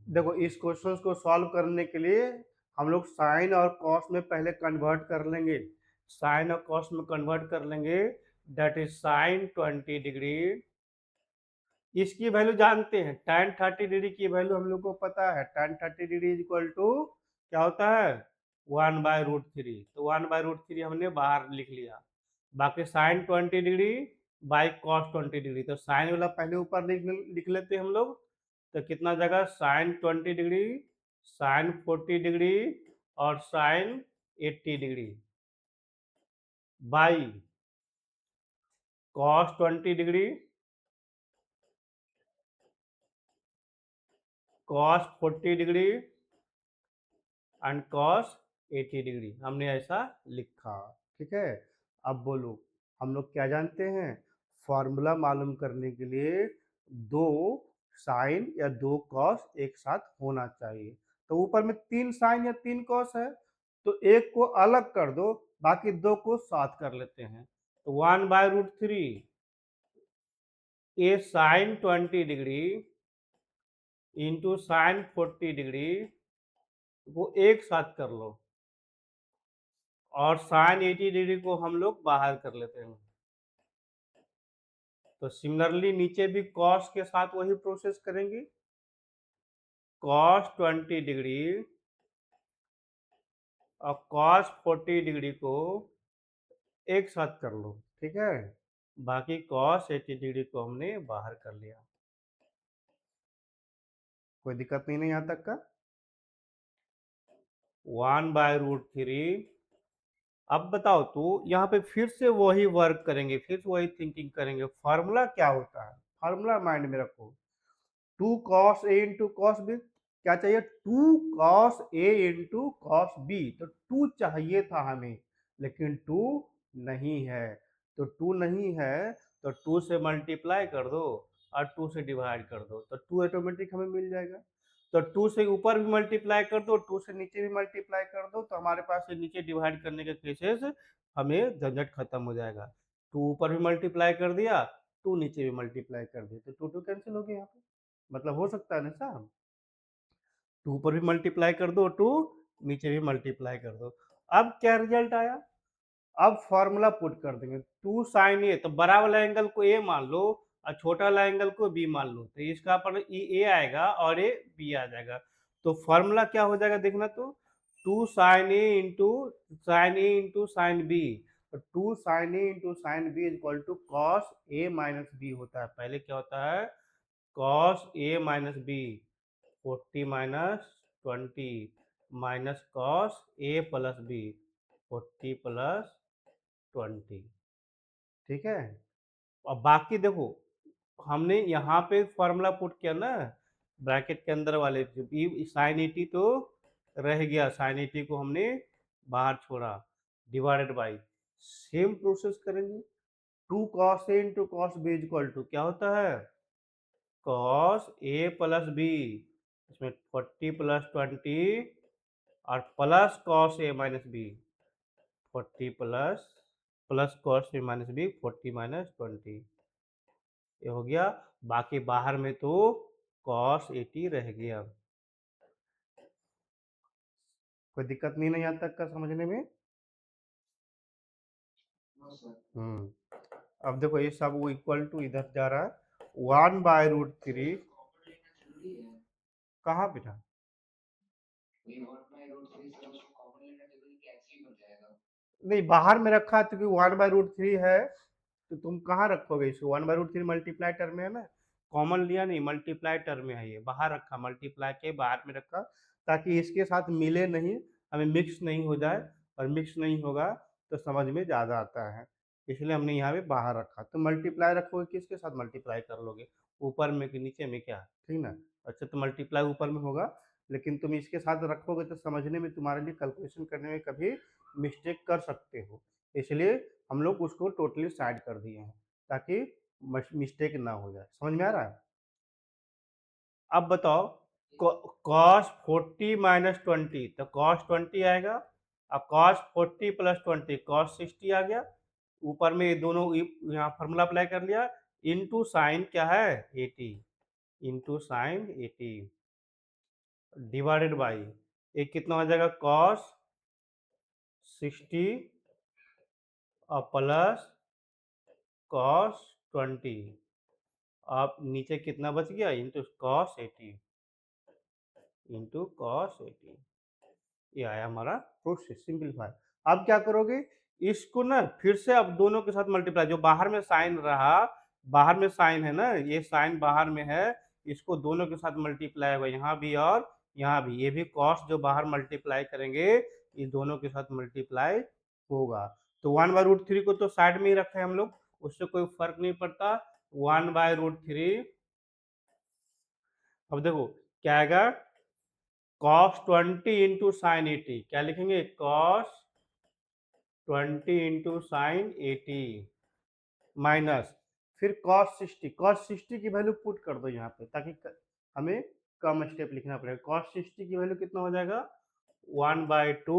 देखो इस क्वेश्चन को सॉल्व करने के लिए हम लोग साइन और कॉस में पहले कन्वर्ट कर लेंगे। साइन और कॉस में कन्वर्ट कर लेंगे। That is sine 20 degree. इसकी वैल्यू जानते हैं, tan 30 डिग्री की वैल्यू हम लोग को पता है। tan 30 degree is equal to क्या होता है, 1/√3। तो 1/√3 हमने बाहर लिख लिया। बाकी sine 20 degree by cos 20 degree, तो साइन वाला पहले ऊपर लिख लेते हैं हम लोग। तो कितना जगह, साइन 20 डिग्री, साइन 40 डिग्री और sine 80 degree by cos 20 degree, cos 40 degree and cos 80 degree हमने ऐसा लिखा। ठीक है, अब बोलो हम लोग क्या जानते हैं, फॉर्मूला मालूम करने के लिए दो साइन या दो कॉस एक साथ होना चाहिए। तो ऊपर में 3 साइन या 3 कॉस है, तो एक को अलग कर दो, बाकी दो को साथ कर लेते हैं। तो 1/√3 A sine 20 degree into sine 40 degree वो एक साथ कर लो, और साइन 80 डिग्री को हम लोग बाहर कर लेते हैं। तो सिमिलरली नीचे भी कॉस के साथ वही प्रोसेस करेंगे। कॉस 20 डिग्री और कॉस 40 डिग्री को एक साथ कर लो। ठीक है, बाकी कॉस 80 डिग्री को हमने बाहर कर लिया। कोई दिक्कत नहीं यहाँ तक का। 1/√3। अब बताओ तू, यहाँ पे फिर से वही वर्क करेंगे, फिर से वही थिंकिंग करेंगे। फार्मूला क्या होता है, फार्मूला माइंड में रखो। 2 cos A into cos B, क्या चाहिए, 2 cos A into cos B। तो 2 चाहिए था हमें, लेकिन 2 नहीं है। तो 2 नहीं है तो 2 से मल्टीप्लाई कर दो और 2 से डिवाइड कर दो, तो 2 ऑटोमेटिक हमें मिल जाएगा। तो 2 से ऊपर भी मल्टीप्लाई कर दो, 2 से नीचे भी मल्टीप्लाई कर दो, तो हमारे पास ये नीचे डिवाइड करने के केसेस हमें झंझट खत्म हो जाएगा। 2 ऊपर भी मल्टीप्लाई कर दिया, 2 नीचे भी मल्टीप्लाई कर दिया, तो 2 कैंसिल हो गया यहाँ पे। मतलब हो सकता है ना साहब, 2 पर भी मल्टीप्लाई कर दो, 2 नीचे भी मल्टीप्लाई कर दो। अब क्या रिजल्ट आया, अब फॉर्मूला पुट कर देंगे। 2 sin A, तो बड़ा वाला एंगल को A मान लो और छोटा वाला एंगल को B मान लो, तो इसका पर A आएगा और ये B आ जाएगा। तो फॉर्मूला क्या हो जाएगा देखना, तो 2 sin A into sine B। तो 2 sin A into sine B is equal to cos A minus B होता है। पहले क्या होता है, cos A minus B, 40 - 20 minus cos A plus B, 40 + 20। ठीक है, और बाकी देखो हमने यहाँ पे फॉर्मूला पुट किया ना, ब्रैकेट के अंदर वाले साइन 80 तो रह गया, साइन 80 को हमने बाहर छोड़ा, डिवाइडेड बाई सेम प्रोसेस करेंगे। 2 cos A into cos B is equal to क्या होता है, कॉस A प्लस B, इसमें 40 + 20 और plus cos A minus B, 40 plus cos A minus B, 40 - 20 ये हो गया। बाकी बाहर में तो कॉस 80 रह गया। कोई दिक्कत नहीं ना यहाँ तक का समझने में। अब देखो ये सब वो इक्वल टू इधर जा रहा है, 1/√3। कहाँ बेटा, नहीं बाहर में रखा है क्योंकि 1/√3 है, तो तुम कहाँ रखोगे इसको, 1/√3 मल्टीप्लाई टर्म में है ना, कॉमन लिया नहीं, मल्टीप्लाई टर्म में है, ये बाहर रखा, मल्टीप्लाई के बाहर में रखा, ताकि इसके साथ मिले नहीं, हमें मिक्स नहीं हो जाए, और मिक्स नहीं होगा तो समझ में ज़्यादा आता है, इसलिए हमने यहाँ पे बाहर रखा। तो मल्टीप्लाई रखोगे किसके साथ मल्टीप्लाई कर लोगे, ऊपर में कि नीचे में, क्या ठीक ना। अच्छा, तो मल्टीप्लाई ऊपर में होगा, लेकिन तुम इसके साथ रखोगे तो समझने में तुम्हारे लिए, कैलकुलेशन करने में कभी मिस्टेक कर सकते हो, इसलिए हम लोग उसको टोटली साइड कर दिए हैं ताकि मिस्टेक ना हो जाए। समझ में आ रहा है। अब बताओ, कॉस 40 - 20, तो कॉस 20 आएगा, अब कॉस 40 + 20 कॉस 60 आ गया। ऊपर में ये दोनों यहाँ फार्मूला अप्लाई कर लिया, इंटू साइन क्या है 80, इंटू साइन 80। डिवाइडेड बाई ये कितना हो जाएगा कॉस 60 और प्लस कॉस 20। अब नीचे कितना बच गया इंटू कॉस 80 इंटू कॉस 80। ये आया हमारा प्रूफ से सिंपलीफाई। अब क्या करोगे इसको ना फिर से अब दोनों के साथ मल्टीप्लाई, जो बाहर में साइन रहा, बाहर में साइन है ना, ये साइन बाहर में है, इसको दोनों के साथ मल्टीप्लाई होगा यहाँ भी और यहाँ भी। ये भी कॉस जो बाहर मल्टीप्लाई करेंगे ये दोनों के साथ मल्टीप्लाई होगा। तो 1/√3 को तो साइड में ही रखे हम लोग, उससे कोई फर्क नहीं पड़ता। 1/√3। अब देखो क्या आएगा cos 20 इंटू साइन 80, क्या लिखेंगे cos 20 इंटू साइन 80 माइनस फिर cos 60 की वैल्यू पुट कर दो यहाँ पे, ताकि हमें कम स्टेप लिखना पड़ेगा। cos 60 की वैल्यू कितना हो जाएगा 1/2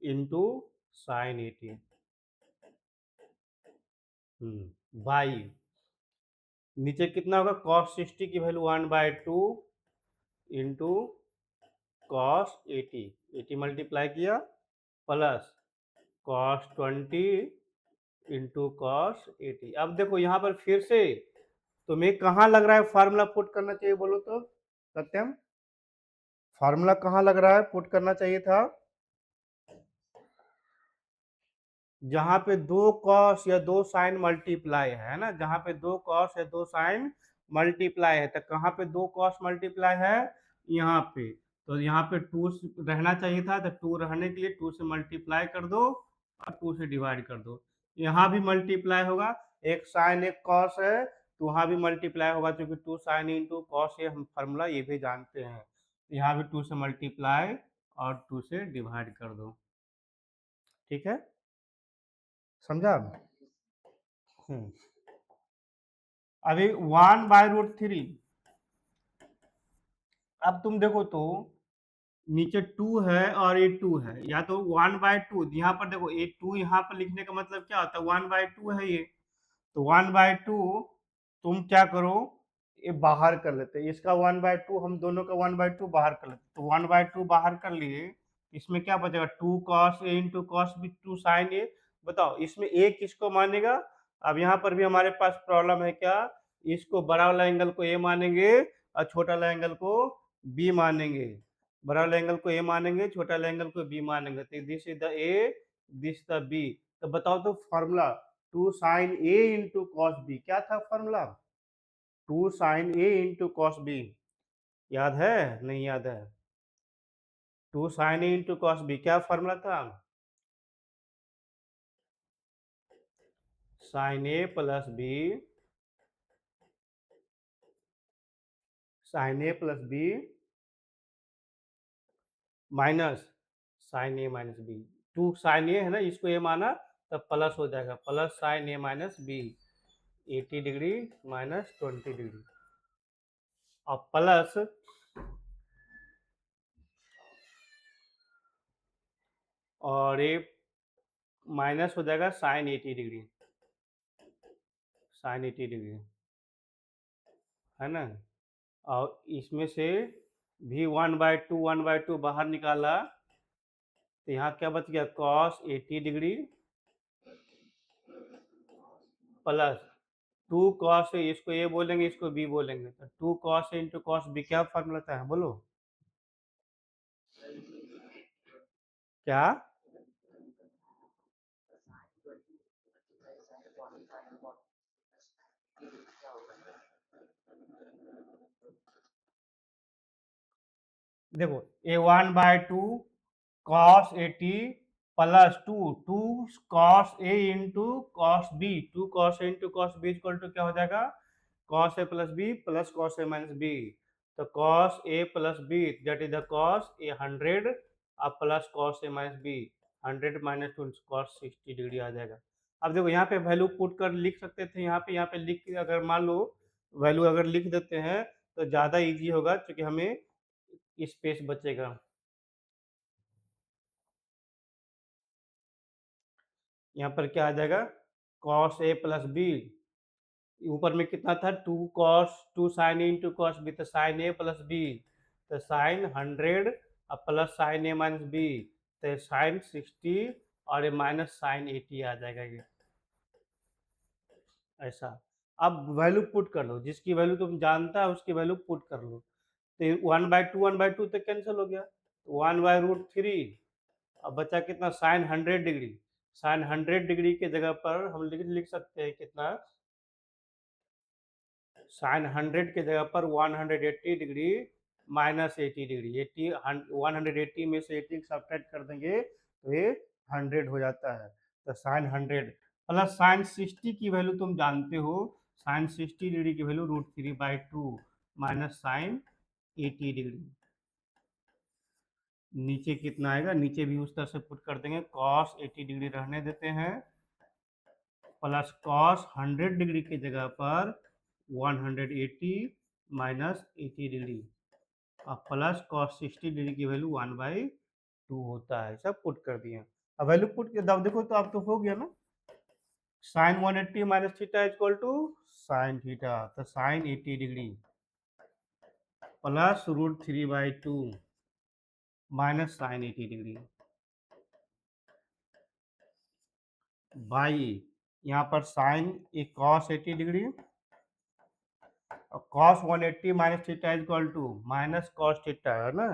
इंटू साइन 80 बाई नीचे कितना होगा cos 60 की वैल्यू 1/2 इंटू cos 80, 80 मल्टीप्लाई किया प्लस cos 20 इंटू कॉस 80। अब देखो यहाँ पर फिर से तुम्हें कहाँ लग रहा है फार्मूला पुट करना चाहिए बोलो तो सत्यम, फार्मूला कहाँ लग रहा है पुट करना चाहिए था? जहां पे दो कॉस या दो साइन मल्टीप्लाई है ना, जहां पे दो कॉस या दो साइन मल्टीप्लाई है, तो कहाँ पे दो कॉस मल्टीप्लाई है यहाँ पे, तो यहाँ पे 2 रहना चाहिए था, तो 2 रहने के लिए 2 से मल्टीप्लाई कर दो और 2 से डिवाइड कर दो। यहाँ भी मल्टीप्लाई होगा, एक साइन एक कॉस है तो वहाँ भी मल्टीप्लाई होगा, क्योंकि 2 साइन इंटू कॉस ये हम फार्मूला ये भी जानते हैं। यहाँ भी 2 से मल्टीप्लाई और 2 से डिवाइड कर दो। ठीक है, समझा? हम्म अभी 1/√3। अब तुम देखो तो नीचे 2 है और ये 2 है, या तो 1/2 यहाँ पर देखो, ये 2 यहाँ पर लिखने का मतलब क्या होता है 1/2 है ये, तो 1/2 तुम क्या करो ये बाहर कर लेते हैं, इसका 1/2 हम दोनों का 1/2 बाहर कर लेते, तो 1/2 बाहर कर लिए, इसमें क्या बचेगा 2 cos a into cos B 2 sine A. बताओ इसमें a किसको मानेगा? अब यहाँ पर भी हमारे पास प्रॉब्लम है क्या, इसको बड़ा वाला एंगल को a मानेंगे और छोटा वाला एंगल को b मानेंगे, बड़ा वाला एंगल को a मानेंगे, छोटा वाला एंगल को b मानेंगे, तो this is the a, this the b। तो बताओ तो formula 2 sine a into cos b क्या था formula? 2 sine a into cos b, याद है नहीं याद है? 2 sine a into cos b क्या फॉर्मूला था? Sine a plus b, sine a plus b minus sine a minus b। 2 sine a है ना, इसको a माना तब प्लस हो जाएगा, plus sign a minus b 80 degree minus 20 degree, और प्लस और ये माइनस हो जाएगा साइन 80 डिग्री, साइन 80 डिग्री है ना। और इसमें से भी 1/2 बाहर निकाला, तो यहाँ क्या बच गया cos 80 degree plus 2 cos A, इसको ए बोलेंगे इसको बी बोलेंगे, तो 2 cos A into cos B क्या फॉर्मूला था बोलो क्या? देखो A 1/2 cos 80 plus 2 cos A into cos B, 2 cos A into cos B equal to क्या हो जाएगा cos A plus B plus cos A minus B, तो cos A plus B that is the cos A 100 अब plus cos A minus B 100 minus 2 cos 60 degree आ जाएगा। अब देखो यहाँ पे वैल्यू पुट कर लिख सकते थे, यहाँ पे लिख के अगर मान लो वैल्यू अगर लिख देते हैं तो ज़्यादा इजी होगा, क्योंकि हमें स्पेस बचेगा। यहाँ पर क्या आ जाएगा cos A प्लस बी, ऊपर में कितना था 2 cos 2 sin A into cos B, तो sin A प्लस बी तो साइन 100 और plus sine A minus B, तो साइन 60 और ये माइनस साइन 80 आ जाएगा ये ऐसा। अब वैल्यू पुट कर लो, जिसकी वैल्यू तुम जानता है उसकी वैल्यू पुट कर लो। तो 1/2 तो कैंसिल हो गया, 1/√3। अब बचा कितना, साइन 100 डिग्री। साइन 100 डिग्री के जगह पर हम लिख सकते हैं कितना, साइन 100 के जगह पर 180 डिग्री माइनस 80 डिग्री। 180 में से 80 सब्ट्रैक्ट कर देंगे तो ये 100 हो जाता है। तो साइन 100 प्लस साइन 60 की वैल्यू तुम जानते हो, साइन 60 डिग्री की वैल्यू √3/2 माइनस साइन 80 डिग्री। नीचे कितना आएगा, नीचे भी उस तरह से पुट कर देंगे, कॉस 80 डिग्री रहने देते हैं, प्लस कॉस 100 डिग्री की जगह पर 180 माइनस 80 डिग्री और प्लस कॉस 60 डिग्री की वैल्यू 1/2 होता है। सब पुट कर दिए। अब वैल्यू पुट के दाब देखो तो अब तो हो गया ना, sine 180 minus theta equal to sine theta, तो sine 80 degree plus √3/2 minus sine 80 degree by यहाँ पर साइन एक कॉस 80 डिग्री और cos 180 minus theta equal to minus cos theta है ना,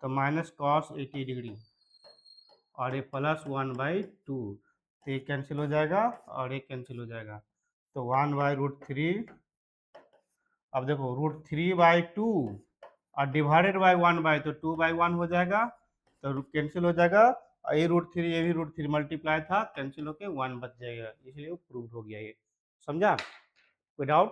तो माइनस कॉस 80 डिग्री और ये प्लस 1/2, तो ये कैंसिल हो जाएगा और ये कैंसिल हो जाएगा, तो 1/√3। अब देखो √3/2 और डिवाइडेड बाई 1/, तो 2/1 हो जाएगा, तो कैंसिल हो जाएगा और ये √3 ये भी √3 मल्टीप्लाई था, कैंसिल होके 1 बच जाएगा, इसलिए वो प्रूव हो गया ये। समझा? कोई डाउट?